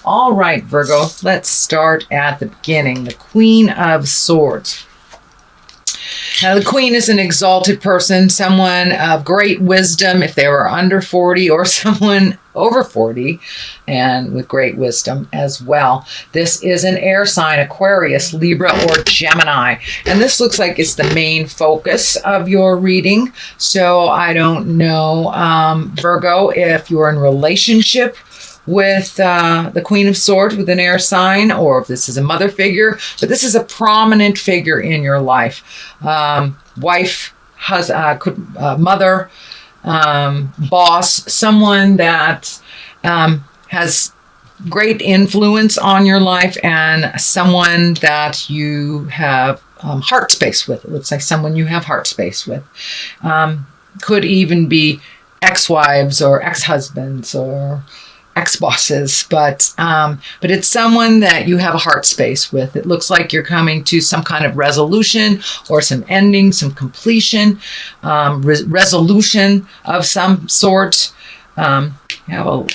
All right, Virgo, let's start at the beginning. The Queen of Swords. Now, the Queen is an exalted person, someone of great wisdom if they were under 40, or someone over 40 and with great wisdom as well. This is an air sign, Aquarius, Libra, or Gemini. And this looks like it's the main focus of your reading. So I don't know, Virgo, if you're in relationship with the Queen of Swords with an air sign, or if this is a mother figure, but this is a prominent figure in your life. Wife, mother, boss, someone that has great influence on your life, and someone that you have heart space with. It looks like someone you have heart space with. Could even be ex-wives or ex-husbands or ex-bosses, but it's someone that you have a heart space with. It looks like you're coming to some kind of resolution or some ending, some completion, resolution of some sort. You have a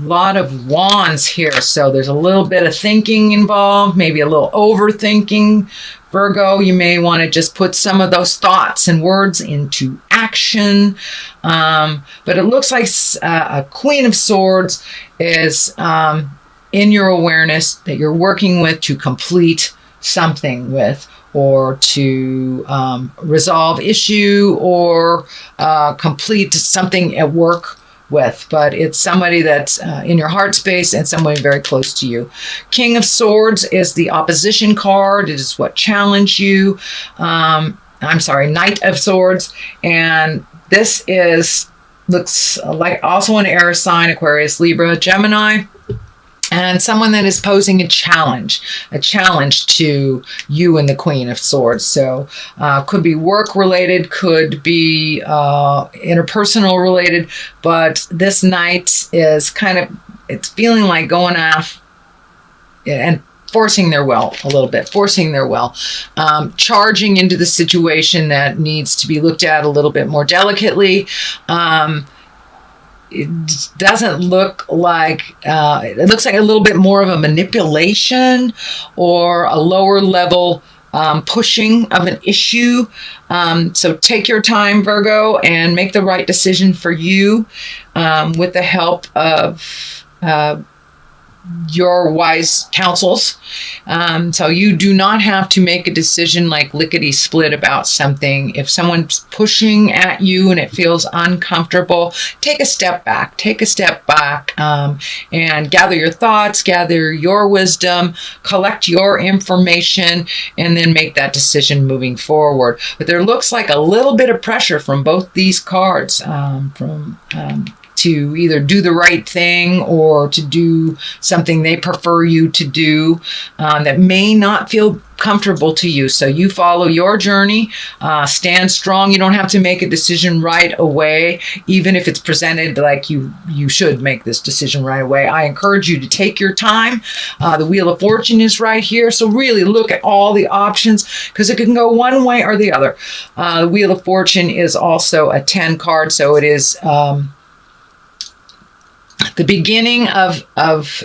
lot of wands here, so there's a little bit of thinking involved, maybe a little overthinking. Virgo, you may want to just put some of those thoughts and words into action. But it looks like a Queen of Swords is in your awareness that you're working with to complete something with, or to resolve issue, or complete something at work with, but it's somebody that's in your heart space and somebody very close to you. King of Swords is the opposition card. It is what challenged you. Knight of Swords, and this looks like also an air sign, Aquarius, Libra, Gemini, and someone that is posing a challenge to you and the Queen of Swords. So could be work related, could be interpersonal related, but this knight is it's feeling like going off and forcing their will a little bit, charging into the situation that needs to be looked at a little bit more delicately. It doesn't look like, it looks like a little bit more of a manipulation or a lower level pushing of an issue. So take your time, Virgo, and make the right decision for you with the help of your wise counsels. So you do not have to make a decision like lickety split about something. If someone's pushing at you and it feels uncomfortable, take a step back, and gather your thoughts, gather your wisdom, collect your information, and then make that decision moving forward. But there looks like a little bit of pressure from both these cards, to either do the right thing or to do something they prefer you to do that may not feel comfortable to you. So you follow your journey, stand strong. You don't have to make a decision right away, even if it's presented like you should make this decision right away. I encourage you to take your time. The Wheel of Fortune is right here. So really look at all the options, because it can go one way or the other. The Wheel of Fortune is also a 10 card. So it is the beginning of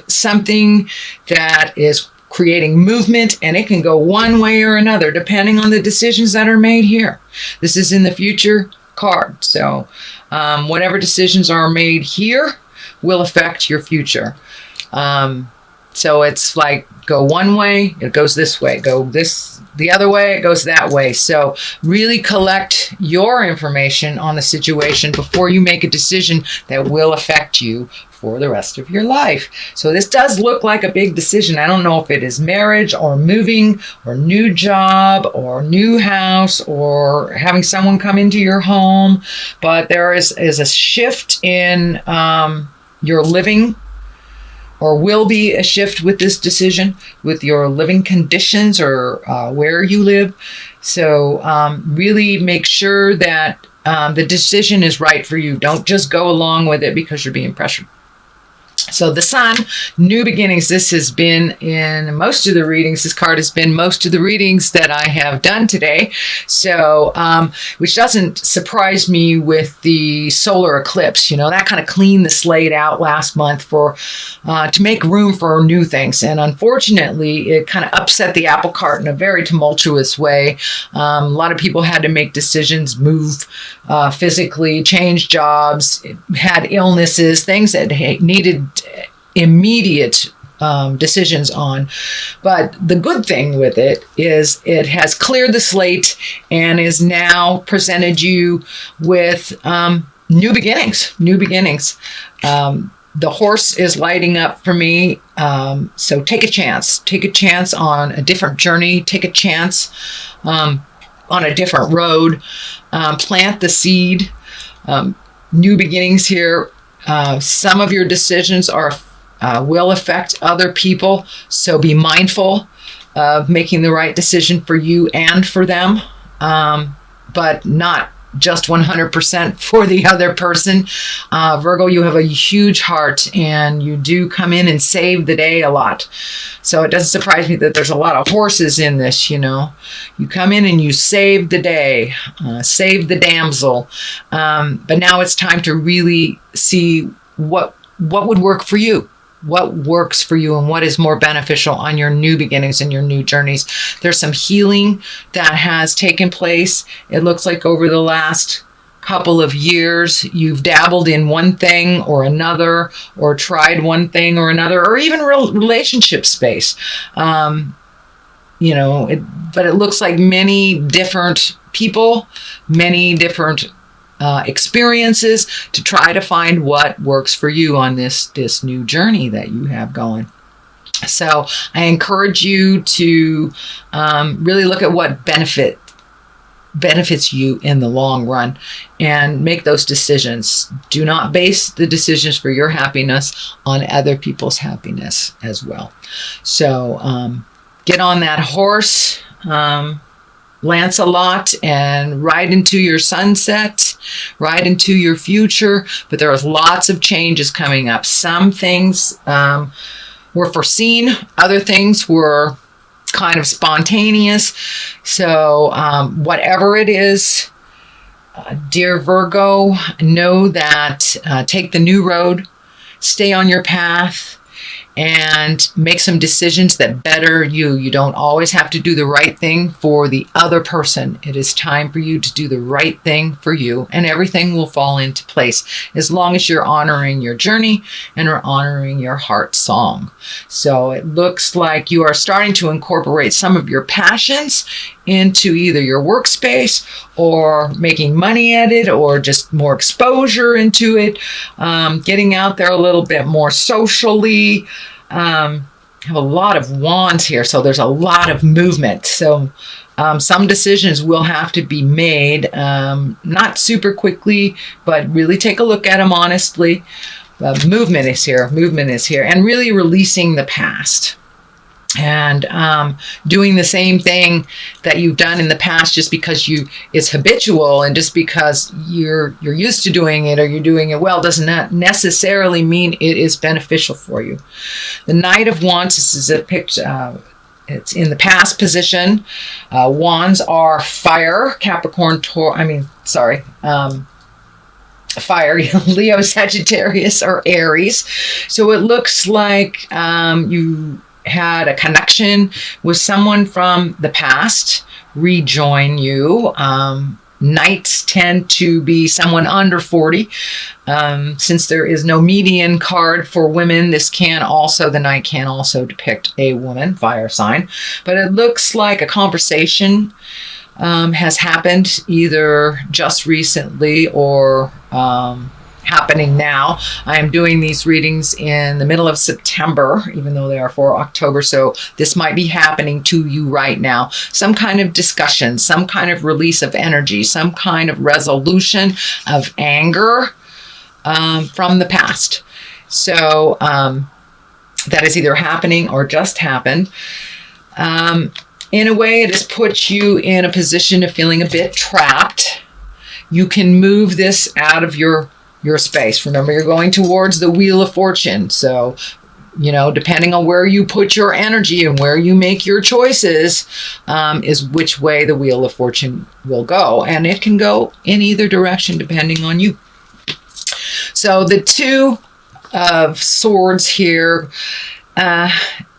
something that is creating movement, and it can go one way or another depending on the decisions that are made here. This is in the future card. So whatever decisions are made here will affect your future. So it's like go one way, it goes this way, go the other way, it goes that way. So really collect your information on the situation before you make a decision that will affect you for the rest of your life. So this does look like a big decision. I don't know if it is marriage or moving or new job or new house or having someone come into your home, but there is a shift in your living, or will be a shift with this decision, with your living conditions or where you live. So really make sure that the decision is right for you. Don't just go along with it because you're being pressured. So the sun, new beginnings. This has been in most of the readings. This card has been most of the readings that I have done today. So, which doesn't surprise me with the solar eclipse. You know, that kind of cleaned the slate out last month for to make room for new things. And unfortunately, it kind of upset the apple cart in a very tumultuous way. A lot of people had to make decisions, move physically, change jobs, had illnesses, things that needed immediate decisions on. But the good thing with it is it has cleared the slate and is now presented you with new beginnings. The horse is lighting up for me. So take a chance. Take a chance on a different journey. Take a chance on a different road. Plant the seed. New beginnings here. Some of your decisions will affect other people, so be mindful of making the right decision for you and for them, but not just 100% for the other person. Virgo, you have a huge heart, and you do come in and save the day a lot. So it doesn't surprise me that there's a lot of horses in this, you know. You come in and you save the day, save the damsel. But now it's time to really see what would work for you. What works for you and what is more beneficial on your new beginnings and your new journeys. There's some healing that has taken place. It looks like over the last couple of years, you've dabbled in one thing or another, or tried one thing or another, or even relationship space. You know, but it looks like many different people, many different experiences to try to find what works for you on this new journey that you have going. So I encourage you to really look at what benefits you in the long run and make those decisions. Do not base the decisions for your happiness on other people's happiness as well. So get on that horse, Lancelot, and ride into your sunset, ride into your future. But there's lots of changes coming up. Some things were foreseen, other things were kind of spontaneous. So whatever it is, dear Virgo, know that take the new road, stay on your path, and make some decisions that better you. You don't always have to do the right thing for the other person. It is time for you to do the right thing for you, and everything will fall into place as long as you're honoring your journey and are honoring your heart song. So it looks like you are starting to incorporate some of your passions into either your workspace or making money at it, or just more exposure into it, getting out there a little bit more socially. Have a lot of wands here, so there's a lot of movement. So some decisions will have to be made, not super quickly, but really take a look at them honestly. Movement is here, and really releasing the past. And doing the same thing that you've done in the past just because it's habitual, and just because you're used to doing it or you're doing it well does not necessarily mean it is beneficial for you. The Knight of Wands, this is a picture. It's in the past position. Wands are fire, Capricorn, fire, Leo, Sagittarius, or Aries. So it looks like you had a connection with someone from the past rejoin you. Knights tend to be someone under 40. Since there is no median card for women, the Knight can also depict a woman, fire sign. But it looks like a conversation has happened either just recently or happening now. I am doing these readings in the middle of September, even though they are for October. So this might be happening to you right now. Some kind of discussion, some kind of release of energy, some kind of resolution of anger from the past. So that is either happening or just happened. In a way, it has put you in a position of feeling a bit trapped. You can move this out of your your space. Remember, you're going towards the Wheel of Fortune. So, depending on where you put your energy and where you make your choices, is which way the Wheel of Fortune will go. And it can go in either direction depending on you. So the Two of Swords here,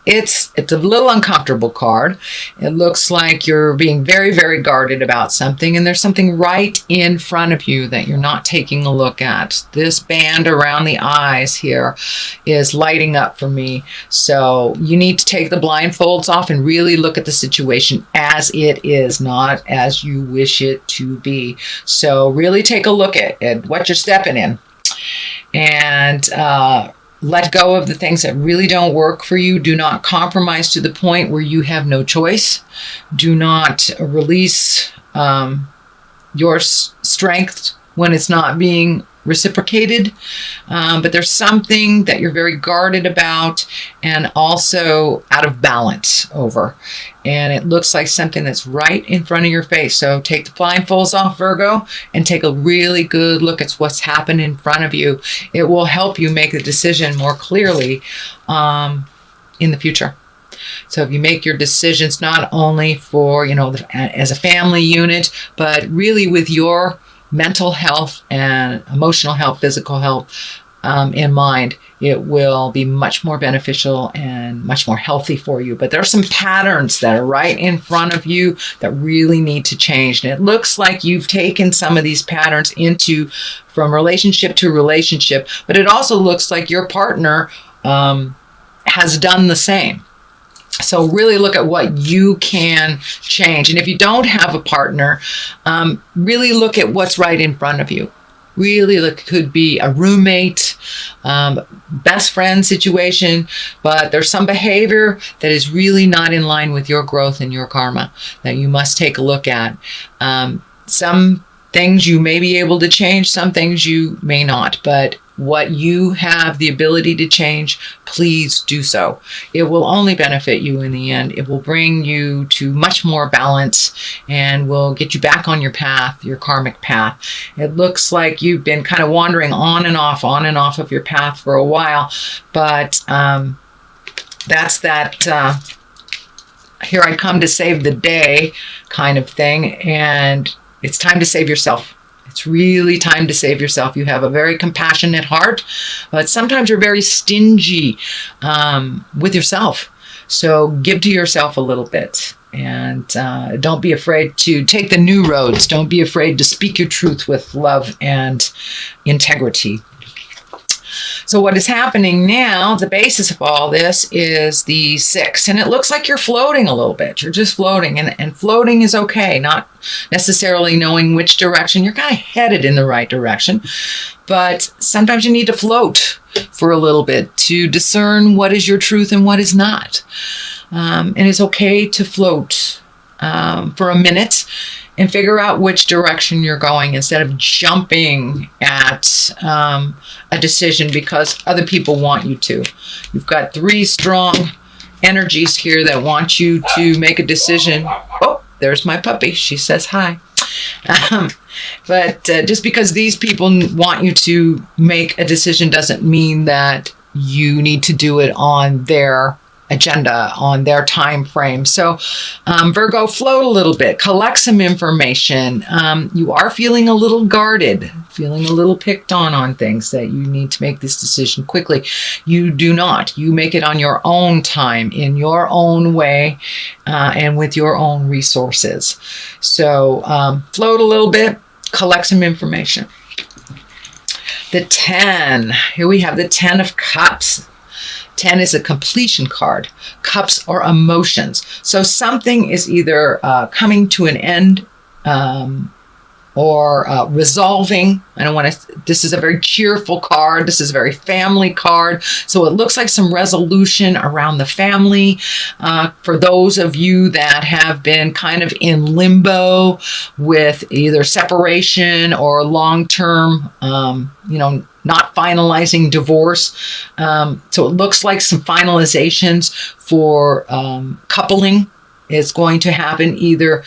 it's a little uncomfortable card. It looks like you're being very, very guarded about something, and there's something right in front of you that you're not taking a look at. This band around the eyes here is lighting up for me. So you need to take the blindfolds off and really look at the situation as it is, not as you wish it to be. So really take a look at what you're stepping in, and let go of the things that really don't work for you. Do not compromise to the point where you have no choice. Do not release your strength when it's not being reciprocated. But there's something that you're very guarded about and also out of balance over. And it looks like something that's right in front of your face. So take the blindfolds off, Virgo, and take a really good look at what's happened in front of you. It will help you make the decision more clearly in the future. So if you make your decisions not only for, as a family unit, but really with your mental health and emotional health, physical health in mind, it will be much more beneficial and much more healthy for you. But there are some patterns that are right in front of you that really need to change. And it looks like you've taken some of these patterns from relationship to relationship, but it also looks like your partner has done the same. So really look at what you can change. And if you don't have a partner, really look at what's right in front of you. Really look, it could be a roommate, best friend situation, but there's some behavior that is really not in line with your growth and your karma that you must take a look at. Some things you may be able to change, some things you may not, but what you have the ability to change, please do so. It will only benefit you in the end. It will bring you to much more balance and will get you back on your path, your karmic path. It looks like you've been kind of wandering on and off of your path for a while, but that's that here I come to save the day kind of thing, and it's time to save yourself. It's really time to save yourself. You have a very compassionate heart, but sometimes you're very stingy with yourself. So give to yourself a little bit, and don't be afraid to take the new roads. Don't be afraid to speak your truth with love and integrity. So what is happening now, the basis of all this is the 6. And it looks like you're floating a little bit. You're just floating. And floating is okay, not necessarily knowing which direction. You're kind of headed in the right direction. But sometimes you need to float for a little bit to discern what is your truth and what is not. And it's okay to float for a minute and figure out which direction you're going instead of jumping at a decision because other people want you to. You've got 3 strong energies here that want you to make a decision. Oh, there's my puppy. She says hi. But just because these people want you to make a decision doesn't mean that you need to do it on their agenda, on their time frame. So Virgo, float a little bit, collect some information. You are feeling a little guarded, feeling a little picked on things that you need to make this decision quickly. You do not. You make it on your own time, in your own way, and with your own resources. So float a little bit, collect some information. The 10. Here we have the 10 of Cups. 10 is a completion card. Cups are emotions. So something is either coming to an end or resolving. I don't want to, this is a very cheerful card. This is a very family card. So it looks like some resolution around the family. For those of you that have been kind of in limbo with either separation or long-term, not finalizing divorce. So it looks like some finalizations for coupling is going to happen, either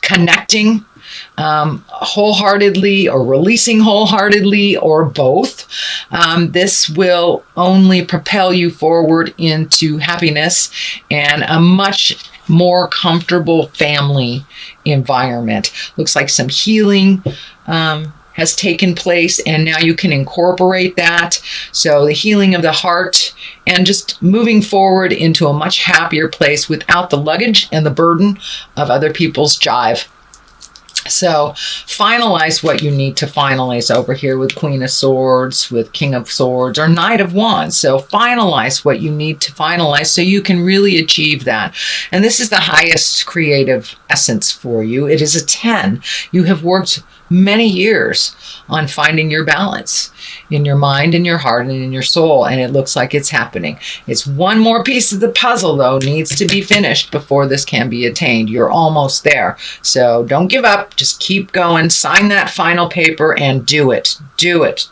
connecting wholeheartedly or releasing wholeheartedly or both. This will only propel you forward into happiness and a much more comfortable family environment. Looks like some healing has taken place, and now you can incorporate that. So the healing of the heart and just moving forward into a much happier place without the luggage and the burden of other people's jive. So finalize what you need to finalize over here with Queen of Swords, with King of Swords, or Knight of Wands. So finalize what you need to finalize so you can really achieve that. And this is the highest creative essence for you. It is a 10. You have worked many years on finding your balance in your mind, in your heart, and in your soul, and it looks like it's happening. It's one more piece of the puzzle, though, needs to be finished before this can be attained. You're almost there. So don't give up. Just keep going. Sign that final paper and do it. Do it.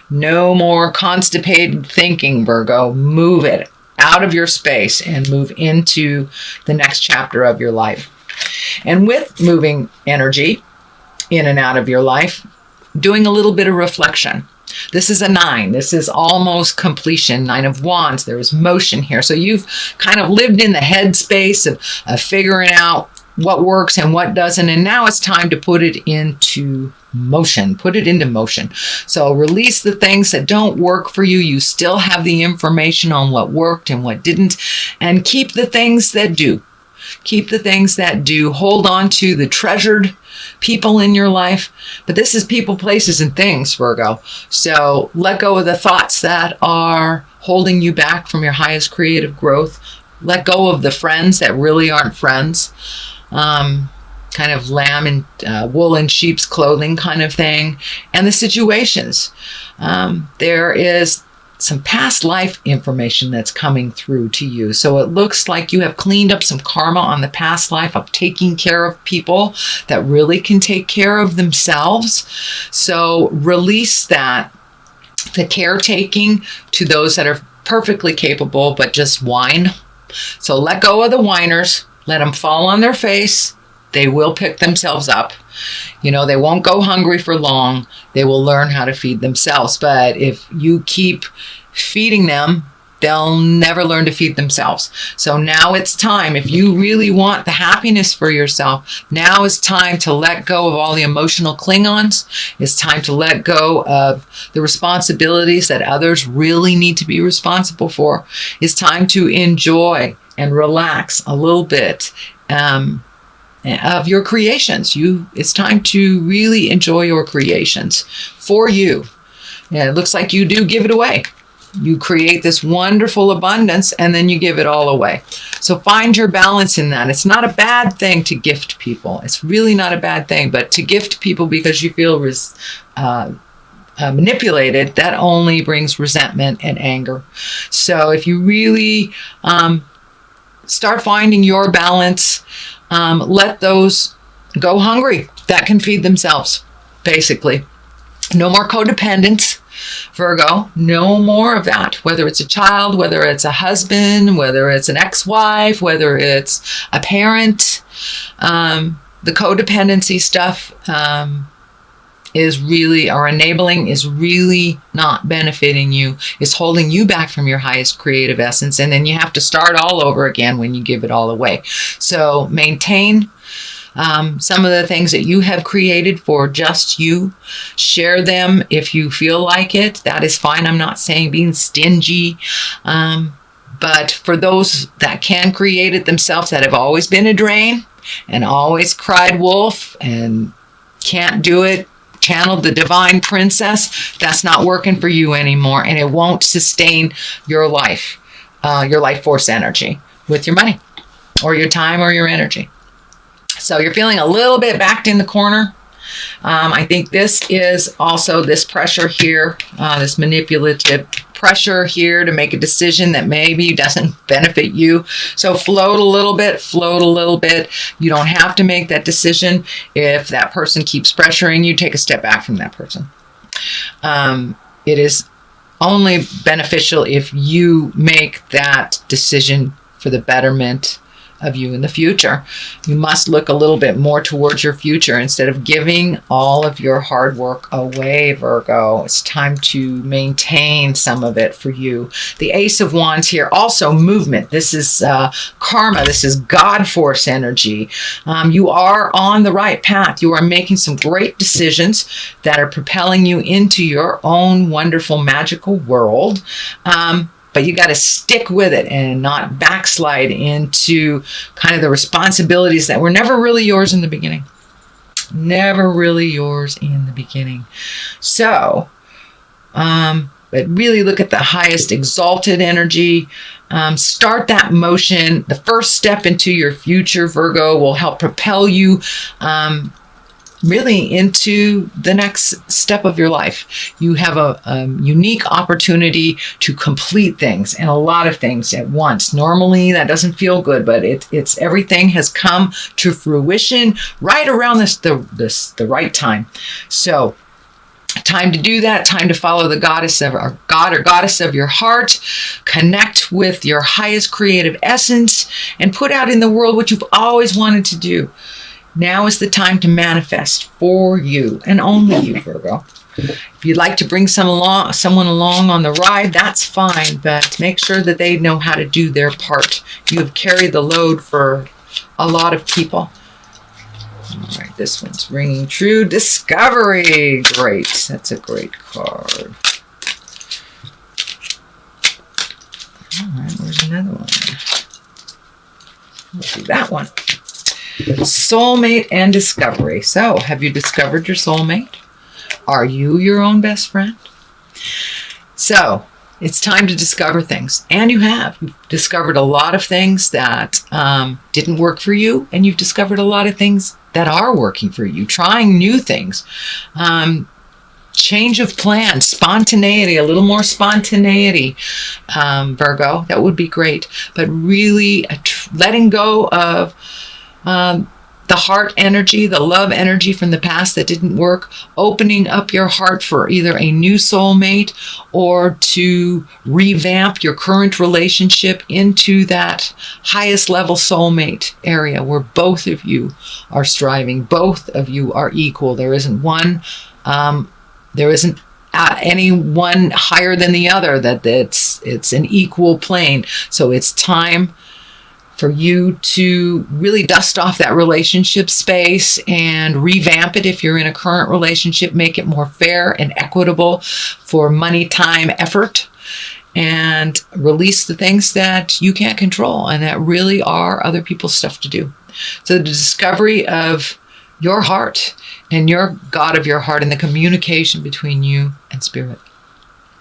No more constipated thinking, Virgo. Move it out of your space and move into the next chapter of your life. And with moving energy in and out of your life, doing a little bit of reflection. This is a 9. This is almost completion. 9 of Wands. There is motion here. So you've kind of lived in the headspace of figuring out what works and what doesn't. And now it's time to put it into motion. Put it into motion. So release the things that don't work for you. You still have the information on what worked and what didn't. And keep the things that do. Keep the things that do. Hold on to the treasured people in your life. But this is people, places, and things, Virgo. So let go of the thoughts that are holding you back from your highest creative growth. Let go of the friends that really aren't friends. Kind of lamb and wool in sheep's clothing kind of thing. And the situations. There is some past life information that's coming through to you. So it looks like you have cleaned up some karma on the past life of taking care of people that really can take care of themselves. So release that, the caretaking, to those that are perfectly capable but just whine. So let go of the whiners. Let them fall on their face. They will pick themselves up. You know, they won't go hungry for long. They will learn how to feed themselves. But if you keep feeding them, they'll never learn to feed themselves. So now it's time. If you really want the happiness for yourself, now is time to let go of all the emotional Klingons. It's time to let go of the responsibilities that others really need to be responsible for. It's time to enjoy and relax a little bit of your creations. It's time to really enjoy your creations for you. And it looks like you do give it away. You create this wonderful abundance and then you give it all away. So find your balance in that. It's not a bad thing to gift people. It's really not a bad thing, but to gift people because you feel manipulated, that only brings resentment and anger. So if you really start finding your balance, let those go hungry that can feed themselves, basically. No more codependence, Virgo. No more of that. Whether it's a child, whether it's a husband, whether it's an ex-wife, whether it's a parent. The codependency stuff is really, or enabling, is really not benefiting you. It's holding you back from your highest creative essence. And then you have to start all over again when you give it all away. So maintain some of the things that you have created for just you. Share them if you feel like it. That is fine. I'm not saying being stingy. But for those that can create it themselves, that have always been a drain and always cried wolf and can't do it, channeled the divine princess, that's not working for you anymore. And it won't sustain your life force energy with your money or your time or your energy. So you're feeling a little bit backed in the corner. I think this is also this pressure here, this manipulative pressure here to make a decision that maybe doesn't benefit you. So float a little bit, float a little bit. You don't have to make that decision. If that person keeps pressuring you, take a step back from that person. It is only beneficial if you make that decision for the betterment of you in the future. You must look a little bit more towards your future instead of giving all of your hard work away, Virgo. It's time to maintain some of it for you. The Ace of Wands here, also movement. This is karma. This is God force energy. You are on the right path. You are making some great decisions that are propelling you into your own wonderful, magical world. But you got to stick with it and not backslide into kind of the responsibilities that were never really yours in the beginning. Never really yours in the beginning. So, but really look at the highest exalted energy. Start that motion. The first step into your future, Virgo, will help propel you really into the next step of your life. You have a unique opportunity to complete things and a lot of things at once. Normally that doesn't feel good, but it's everything has come to fruition right around the right time. So time to do that, time to follow the goddess of our god or goddess of your heart, connect with your highest creative essence, and put out in the world what you've always wanted to do. Now is the time to manifest for you and only you, Virgo. If you'd like to bring someone along on the ride, that's fine, but make sure that they know how to do their part. You have carried the load for a lot of people. All right, this one's ringing true. Discovery. Great. That's a great card. All right, where's another one? Let's do that one. Soulmate and discovery. So, have you discovered your soulmate? Are you your own best friend? So, it's time to discover things. And you have. You've discovered a lot of things that didn't work for you, and you've discovered a lot of things that are working for you. Trying new things. Change of plans, spontaneity, a little more spontaneity, Virgo. That would be great. But really letting go of the heart energy, the love energy from the past that didn't work, opening up your heart for either a new soulmate or to revamp your current relationship into that highest level soulmate area where both of you are striving, both of you are equal. There isn't one, there isn't any one higher than the other, that it's an equal plane. So it's time for you to really dust off that relationship space and revamp it if you're in a current relationship, make it more fair and equitable for money, time, effort, and release the things that you can't control and that really are other people's stuff to do. So the discovery of your heart and your God of your heart and the communication between you and spirit.